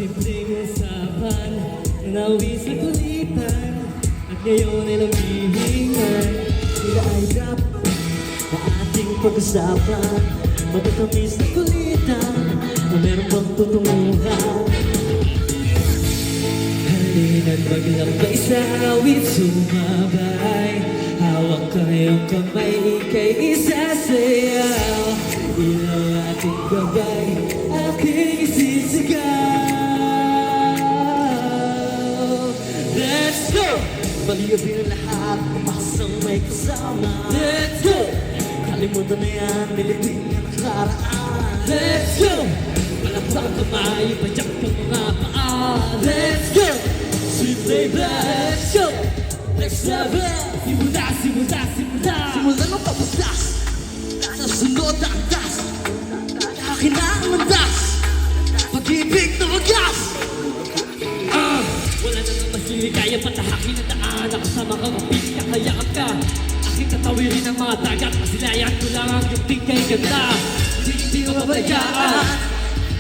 simpleng usapan na nauwi sa kulitan at ngayon ay nanghihingan. Sila ay dapat na ating pag-usapan, matatamis na kulitan na meron bang tutunguhan. Halina't maglakbay sa awit sumabay, hawak kayong kamay, ika'y isasayaw. Ilaw ating gabay, aking isisigaw. Let's go! Baliwin ang lahat, pasang may kasama. Let's go! Kalimutan na yan, nilipin ang nakaraan. Let's go! Malapang kamay, padyak ng mga paa. Let's go! Sweet baby, let's go! Next level! Simula, simula, simula! Simula ng papadas, nasunod ang das. Akin na ang mandas, pag-ibig na wagas. Wala na nang masili, kaya patahakin ang daan. Nakasama kang mapili, kakayakap ka. Aking tatawirin ang mga dagat, masilayan ko lang ang yung tingkay ganda. Hindi ko mabayaan,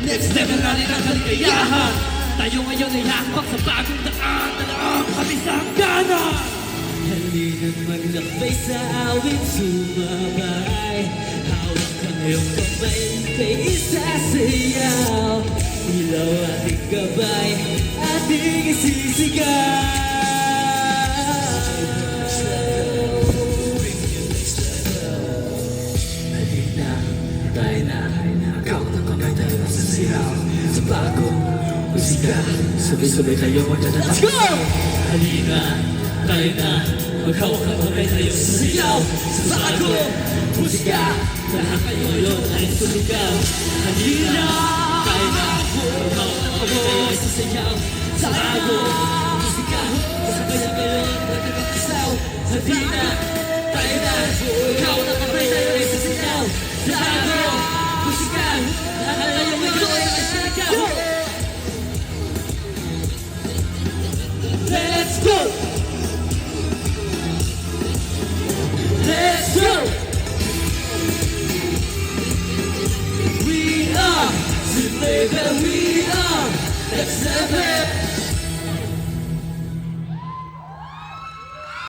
next level na rin ang kaligayahan. Tayo ngayon ay hakbang sa bagong daan, nalaang kami sa hangganan. Halina't maglakbay sa awit sumabay, hawak ka ngayong kamay, kay isasayaw. Ilaw ating gabay, ating isisigaw. Halina, tayo na, hawak ng kamay tayo sa siyaw. Sa bagong musika, sabay-sabay tayo magdadala. Let's go! Halina, tayo na, maghawak ng kamay tayo sa siyaw. Sa bagong musika, lahat kayo ngayon ay sumigaw. Halina, tayo na, maghawak ng kamay tayo sa siyaw. Sa bagong musika, sabay-sabay ngayon magdadala. Halina, tayo na, maghawak ng kamay tayo sa siyaw. Sa bagong musika, lahat kayo ngayon ay sumigaw. Let's go! Let's go! We are, Sweet baby, we are, let's have it.